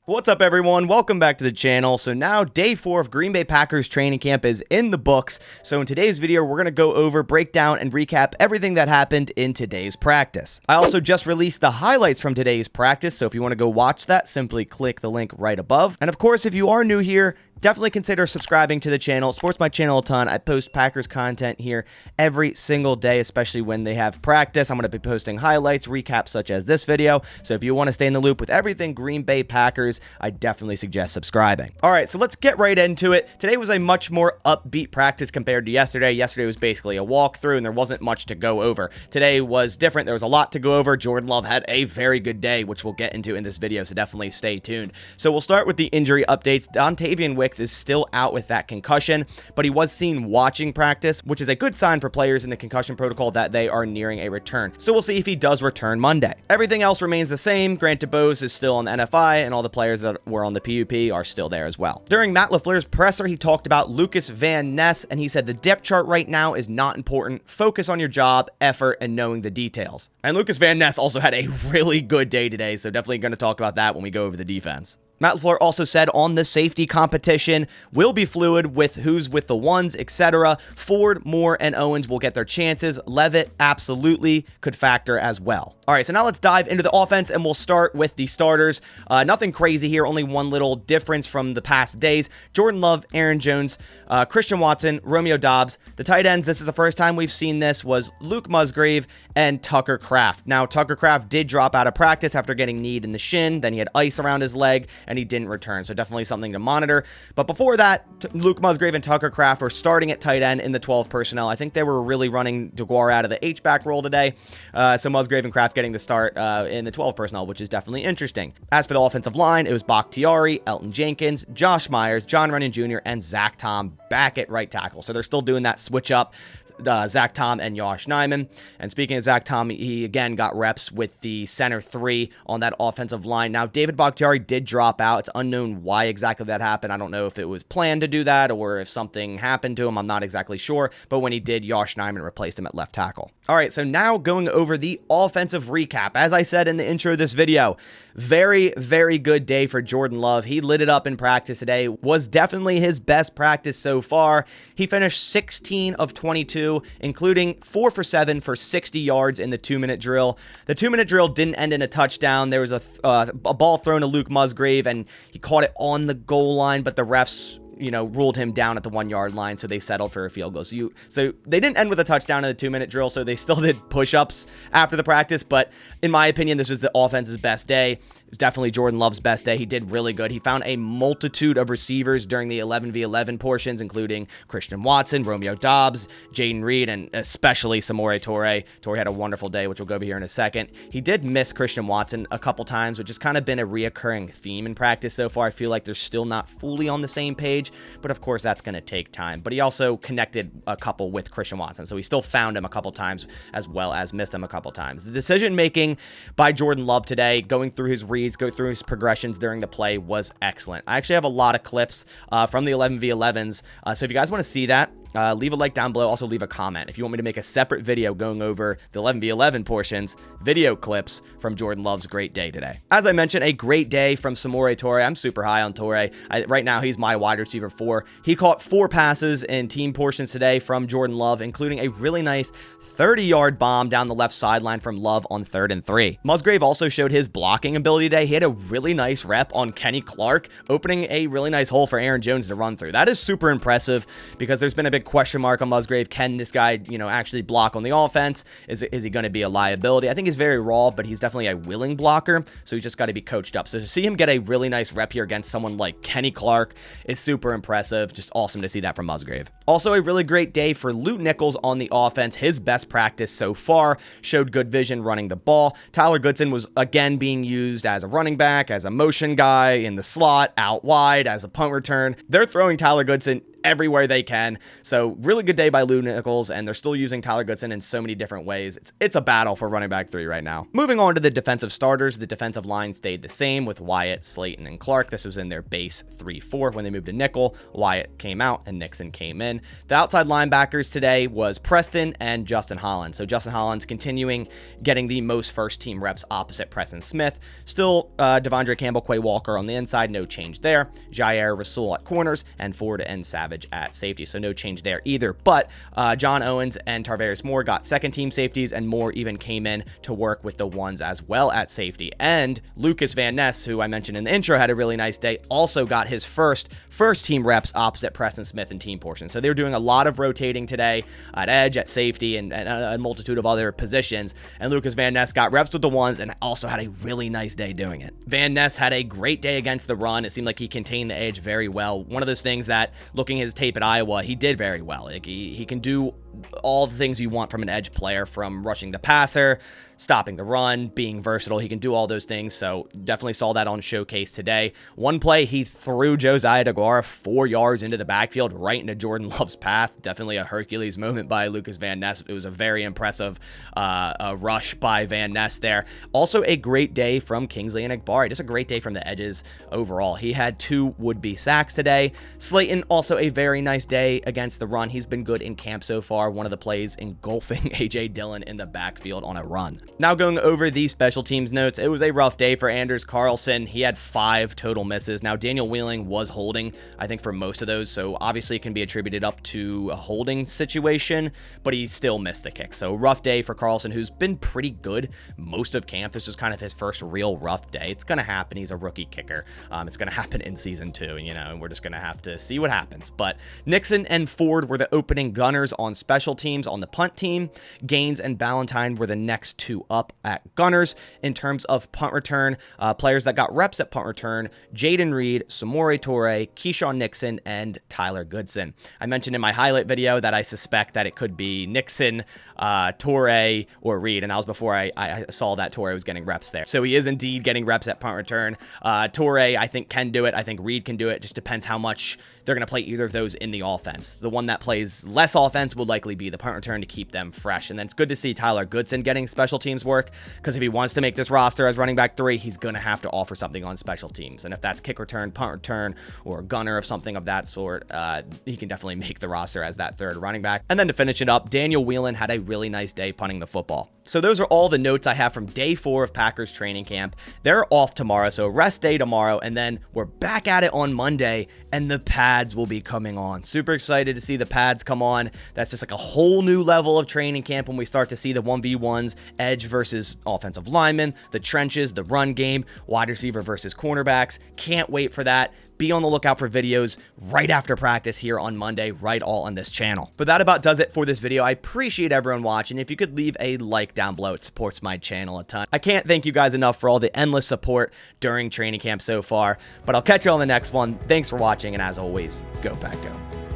What's up, everyone? Welcome back to the channel. So now day 4 of Green Bay Packers training camp is in the books. So in today's video, we're going to go over, break down, and recap everything that happened in today's practice. I also just released the highlights from today's practice. So if you want to go watch that, simply click the link right above. And of course, if you are new here, definitely consider subscribing to the channel. It supports my channel a ton. I post Packers content here every single day, especially when they have practice. I'm going to be posting highlights, recaps such as this video. So if you want to stay in the loop with everything Green Bay Packers, I definitely suggest subscribing. All right, so let's get right into it. Today was a much more upbeat practice compared to yesterday. Yesterday was basically a walkthrough and there wasn't much to go over. Today was different. There was a lot to go over. Jordan Love had a very good day, which we'll get into in this video, so definitely stay tuned. So we'll start with the injury updates. Dontavian Wicks is still out with that concussion, but he was seen watching practice, which is a good sign for players in the concussion protocol that they are nearing a return. So we'll see if he does return Monday. Everything else remains the same. Grant DuBose is still on the NFI, and all the players that were on the PUP are still there as well. During Matt LaFleur's presser, he talked about Lucas Van Ness, and he said the depth chart right now is not important. Focus on your job, effort, and knowing the details. And Lucas Van Ness also had a really good day today, so definitely going to talk about that when we go over the defense. Matt LaFleur also said on the safety competition will be fluid with who's with the ones, etc. Ford, Moore, and Owens will get their chances. Levitt absolutely could factor as well. All right, so now let's dive into the offense, and we'll start with the starters. Nothing crazy here, only one little difference from the past days. Jordan Love, Aaron Jones, Christian Watson, Romeo Doubs. The tight ends, this is the first time we've seen this, was Luke Musgrave and Tucker Kraft. Now, Tucker Kraft did drop out of practice after getting kneed in the shin. Then he had ice around his leg, and he didn't return, so definitely something to monitor. But before that, Luke Musgrave and Tucker Kraft were starting at tight end in the 12 personnel. I think they were really running DeGuara out of the H-back role today, so Musgrave and Kraft getting the start in the 12 personnel, which is definitely interesting. As for the offensive line, it was Bakhtiari, Elton Jenkins, Josh Myers, John Runyon Jr., and Zach Tom back at right tackle. So they're still doing that switch up. Zach Tom and Josh Nijman. And speaking of Zach Tom, he again got reps with the center 3 on that offensive line. Now, David Bakhtiari did drop out. It's unknown why exactly that happened. I don't know if it was planned to do that or if something happened to him. I'm not exactly sure. But when he did, Josh Nijman replaced him at left tackle. All right, so now going over the offensive recap. As I said in the intro of this video, very, very good day for Jordan Love. He lit it up in practice today. Was definitely his best practice so far. He finished 16 of 22, including 4 for 7 for 60 yards in the 2-minute drill. The 2-minute drill didn't end in a touchdown. There was a ball thrown to Luke Musgrave, and he caught it on the goal line, but the refs ruled him down at the 1-yard line, so they settled for a field goal. So they didn't end with a touchdown in the 2-minute drill, so they still did push-ups after the practice, but in my opinion, this was the offense's best day. It was definitely Jordan Love's best day. He did really good. He found a multitude of receivers during the 11v11 portions, including Christian Watson, Romeo Doubs, Jaden Reed, and especially Samori Toure. Toure had a wonderful day, which we'll go over here in a second. He did miss Christian Watson a couple times, which has kind of been a reoccurring theme in practice so far. I feel like they're still not fully on the same page, but of course that's going to take time. But he also connected a couple with Christian Watson, so he still found him a couple times as well as missed him a couple times. The decision making by Jordan Love today, going through his reads, go through his progressions during the play, was excellent. I actually have a lot of clips from the 11v11s, so if you guys want to see that, leave a like down below. Also leave a comment if you want me to make a separate video going over the 11v11 portions, video clips from Jordan Love's great day today. As I mentioned, a great day from Samori Toure. I'm super high on Toure. Right now, he's my wide receiver 4. He caught 4 passes in team portions today from Jordan Love, including a really nice 30-yard bomb down the left sideline from Love on 3rd and 3. Musgrave also showed his blocking ability today. He had a really nice rep on Kenny Clark, opening a really nice hole for Aaron Jones to run through. That is super impressive because there's been a big question mark on Musgrave. Can this guy, actually block on the offense? Is he going to be a liability? I think he's very raw, but he's definitely a willing blocker, so he's just got to be coached up. So to see him get a really nice rep here against someone like Kenny Clark is super impressive. Just awesome to see that from Musgrave. Also, a really great day for Luke Nichols on the offense. His best practice so far, showed good vision running the ball. Tyler Goodson was again being used as a running back, as a motion guy in the slot, out wide, as a punt return. They're throwing Tyler Goodson everywhere they can. So really good day by Lou Nichols, and they're still using Tyler Goodson in so many different ways. It's a battle for running back 3 right now. Moving on to the defensive starters, the defensive line stayed the same with Wyatt, Slayton, and Clark. This was in their base 3-4. When they moved to nickel, Wyatt came out and Nixon came in. The outside linebackers today was Preston and Justin Hollins. So Justin Hollins continuing getting the most first team reps opposite Preston Smith. Still Devondre Campbell, Quay Walker on the inside, no change there. Jair Rasul at corners and Ford and Savage at safety. So no change there either. But John Owens and Tarvarius Moore got second team safeties, and Moore even came in to work with the ones as well at safety. And Lucas Van Ness, who I mentioned in the intro, had a really nice day, also got his first team reps opposite Preston Smith and team portion. So they were doing a lot of rotating today at edge, at safety, and a multitude of other positions. And Lucas Van Ness got reps with the ones and also had a really nice day doing it. Van Ness had a great day against the run. It seemed like he contained the edge very well. One of those things that, looking at his tape at Iowa, he did very well. Like he can do all the things you want from an edge player, from rushing the passer, stopping the run, being versatile. He can do all those things. So definitely saw that on showcase today. One play, he threw Josiah DeGuara 4 yards into the backfield right into Jordan Love's path. Definitely a Hercules moment by Lucas Van Ness. It was a very impressive rush by Van Ness there. Also a great day from Kingsley Enagbari. Just a great day from the edges overall. He had 2 would-be sacks today. Slayton, also a very nice day against the run. He's been good in camp so far. One of the plays engulfing A.J. Dillon in the backfield on a run. Now going over the special teams notes, it was a rough day for Anders Carlson. He had 5 total misses. Now Daniel Wheeling was holding, I think, for most of those, so obviously it can be attributed up to a holding situation, but he still missed the kick. So rough day for Carlson, who's been pretty good most of camp. This was kind of his first real rough day. It's going to happen. He's a rookie kicker. It's going to happen in season 2, and we're just going to have to see what happens. But Nixon and Ford were the opening gunners on special teams. On the punt team, Gaines and Ballantyne were the next 2 up at gunners. In terms of punt return, players that got reps at punt return, Jaden Reed, Samori Toure, Keyshawn Nixon, and Tyler Goodson. I mentioned in my highlight video that I suspect that it could be Nixon, Toure, or Reed, and that was before I saw that Toure was getting reps there. So he is indeed getting reps at punt return. Toure, I think, can do it. I think Reed can do it. Just depends how much they're going to play either of those in the offense. The one that plays less offense will likely be the punt return to keep them fresh. And then it's good to see Tyler Goodson getting special teams work, because if he wants to make this roster as running back 3, he's going to have to offer something on special teams. And if that's kick return, punt return, or gunner of something of that sort, he can definitely make the roster as that 3rd running back. And then to finish it up, Daniel Whelan had a really nice day punting the football. So those are all the notes I have from day 4 of Packers training camp. They're off tomorrow, so rest day tomorrow, and then we're back at it on Monday, and the pads will be coming on. Super excited to see the pads come on. That's just like a whole new level of training camp when we start to see the 1v1s, edge versus offensive linemen, the trenches, the run game, wide receiver versus cornerbacks. Can't wait for that. Be on the lookout for videos right after practice here on Monday, right all on this channel. But that about does it for this video. I appreciate everyone watching. If you could leave a like down below, it supports my channel a ton. I can't thank you guys enough for all the endless support during training camp so far, but I'll catch you on the next one. Thanks for watching, and as always, go Pack Go.